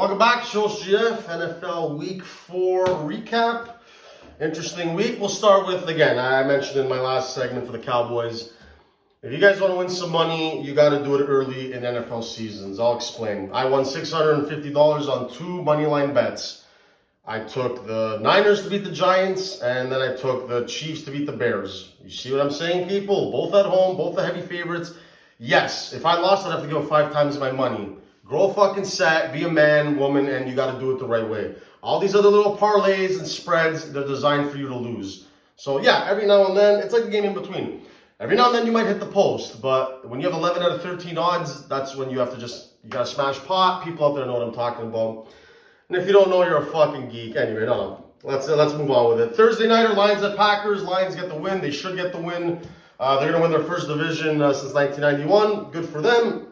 Welcome back, Schultz GF, NFL Week 4 recap. Interesting week. We'll start with, again, I mentioned in my last segment for the Cowboys, if you guys want to win some money, you got to do it early in NFL seasons. I'll explain. I won $650 on 2 moneyline bets. I took the Niners to beat the Giants, and then I took the Chiefs to beat the Bears. You see what I'm saying, people? Both at home, both the heavy favorites. Yes, if I lost, I'd have to give 5 times my money. Grow a fucking set, be a man, woman, and you got to do it the right way. All these other little parlays and spreads, they're designed for you to lose. So yeah, every now and then, it's like a game in between. Every now and then you might hit the post, but when you have 11 out of 13 odds, that's when you have to you got to smash pot. People out there know what I'm talking about. And if you don't know, you're a fucking geek. Anyway, no. Let's move on with it. Thursday nighter, Lions at Packers. Lions get the win. They should get the win. They're going to win their first division since 1991. Good for them.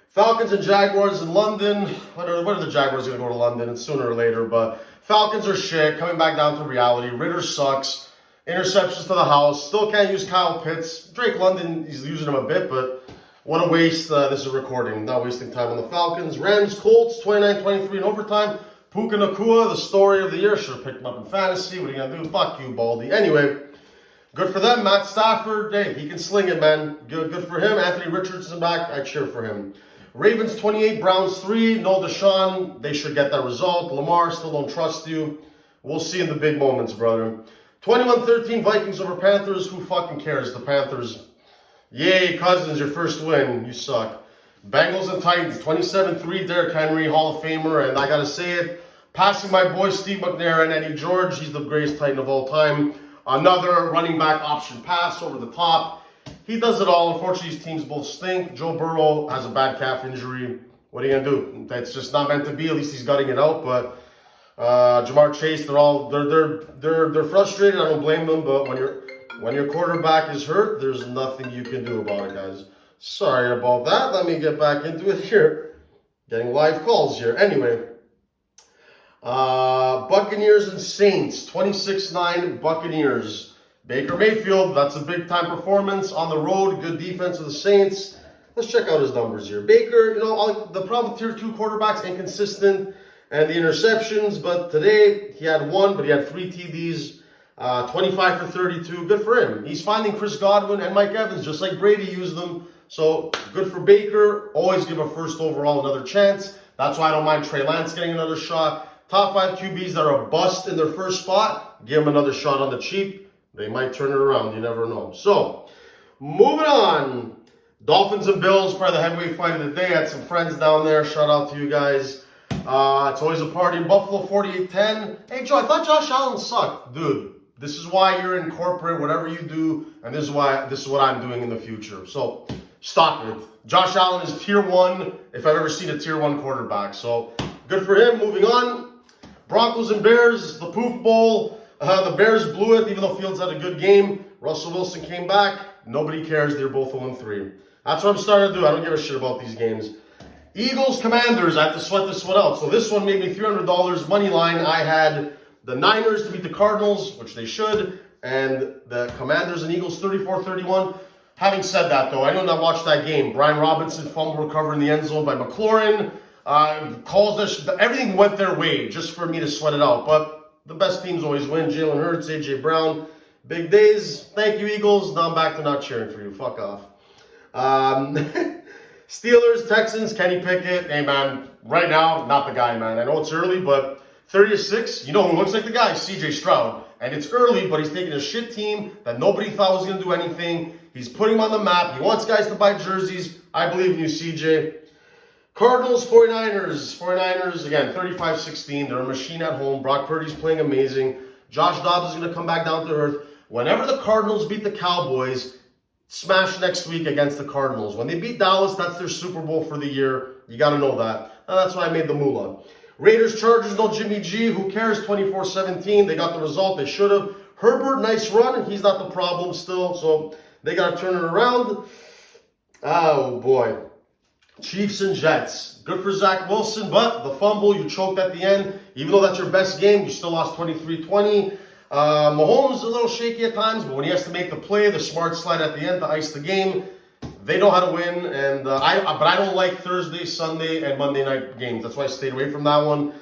Falcons and Jaguars in London. What are the Jaguars going to go to London? It's sooner or later, but Falcons are shit. Coming back down to reality. Ritter sucks. Interceptions to the house. Still can't use Kyle Pitts. Drake London, he's using him a bit, but what a waste. This is a recording. Not wasting time on the Falcons. Rams, Colts, 29-23 in overtime. Puka Nacua, the story of the year. Should have picked him up in fantasy. What are you going to do? Fuck you, Baldy. Anyway, good for them. Matt Stafford, hey, he can sling it, man. Good for him. Anthony Richardson back. I cheer for him. Ravens 28, Browns 3. No Deshaun. They should get that result. Lamar, still don't trust you. We'll see in the big moments, brother. 21-13, Vikings over Panthers. Who fucking cares? The Panthers. Yay, Cousins, your first win. You suck. Bengals and Titans. 27-3, Derrick Henry, Hall of Famer. And I got to say it, passing my boy Steve McNair and Eddie George. He's the greatest Titan of all time. Another running back option pass over the top. He does it all. Unfortunately, his teams both stink. Joe Burrow has a bad calf injury. What are you gonna do? That's just not meant to be. At least he's gutting it out. But Jamar Chase, they're frustrated. I don't blame them. But when your quarterback is hurt, there's nothing you can do about it, guys. Sorry about that. Let me get back into it here. Getting live calls here. Anyway, Buccaneers and Saints, 26-9 Buccaneers. Baker Mayfield, that's a big-time performance on the road. Good defense of the Saints. Let's check out his numbers here. Baker, the problem with Tier 2 quarterbacks, inconsistent, and the interceptions. But today, he had 1, but he had 3 TDs, 25 for 32. Good for him. He's finding Chris Godwin and Mike Evans, just like Brady used them. So, good for Baker. Always give a first overall another chance. That's why I don't mind Trey Lance getting another shot. Top 5 QBs that are a bust in their first spot, give them another shot on the cheap. They might turn it around. You never know. So, moving on. Dolphins and Bills, probably the heavyweight fight of the day. I had some friends down there. Shout out to you guys. It's always a party in Buffalo, 48-10. Hey, Joe, I thought Josh Allen sucked. Dude, this is why you're in corporate, whatever you do, and this is what I'm doing in the future. So, stop it. Josh Allen is Tier 1, if I've ever seen a Tier 1 quarterback. So, good for him. Moving on. Broncos and Bears, the Poof Bowl. The Bears blew it, even though Fields had a good game. Russell Wilson came back. Nobody cares. They're both 0-3. That's what I'm starting to do. I don't give a shit about these games. Eagles, Commanders. I have to sweat this one out. So this one made me $300 money line. I had the Niners to beat the Cardinals, which they should, and the Commanders and Eagles 34-31. Having said that, though, I know not watched that game. Brian Robinson fumble recovery in the end zone by McLaurin. Everything went their way just for me to sweat it out. But the best teams always win. Jalen Hurts, A.J. Brown. Big days. Thank you, Eagles. Now I'm back to not cheering for you. Fuck off. Steelers, Texans, Kenny Pickett. Hey, man, right now, not the guy, man. I know it's early, but 30-6, you know who looks like the guy? C.J. Stroud. And it's early, but he's taking a shit team that nobody thought was going to do anything. He's putting him on the map. He wants guys to buy jerseys. I believe in you, C.J. Cardinals, 49ers. 49ers, again, 35-16. They're a machine at home. Brock Purdy's playing amazing. Josh Dobbs is going to come back down to earth. Whenever the Cardinals beat the Cowboys, smash next week against the Cardinals. When they beat Dallas, that's their Super Bowl for the year. You got to know that. And that's why I made the moolah. Raiders, Chargers, no Jimmy G. Who cares? 24-17. They got the result. They should have. Herbert, nice run. He's not the problem still. So they got to turn it around. Oh, boy. Chiefs and Jets. Good for Zach Wilson, but the fumble, you choked at the end. Even though that's your best game, you still lost 23-20. Mahomes a little shaky at times, but when he has to make the play, the smart slide at the end to ice the game, They know how to win, and but I don't like Thursday, Sunday, and Monday night games. That's why I stayed away from that one.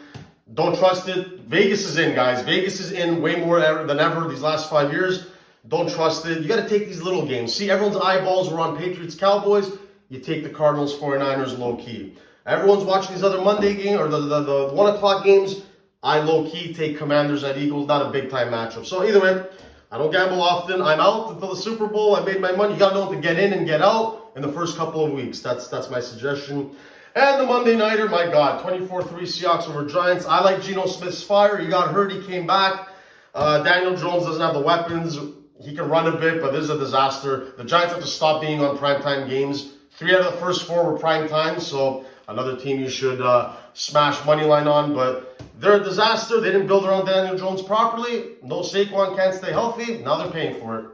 Don't trust it. Vegas is in, guys. Vegas is in way more than ever these last 5 years. Don't trust it. You got to take these little games. See, everyone's eyeballs were on Patriots, Cowboys. You take the Cardinals, 49ers low key. Everyone's watching these other Monday games or the 1 o'clock games. I low key take Commanders at Eagles. Not a big time matchup. So either way, I don't gamble often. I'm out until the Super Bowl. I made my money. You got to know when to get in and get out in the first couple of weeks. That's my suggestion. And the Monday Nighter, my God, 24-3 Seahawks over Giants. I like Geno Smith's fire. He got hurt. He came back. Daniel Jones doesn't have the weapons. He can run a bit, but this is a disaster. The Giants have to stop being on primetime games. 3 out of the first 4 were primetime, so another team you should smash money line on. But they're a disaster. They didn't build around Daniel Jones properly. No Saquon, can't stay healthy. Now they're paying for it.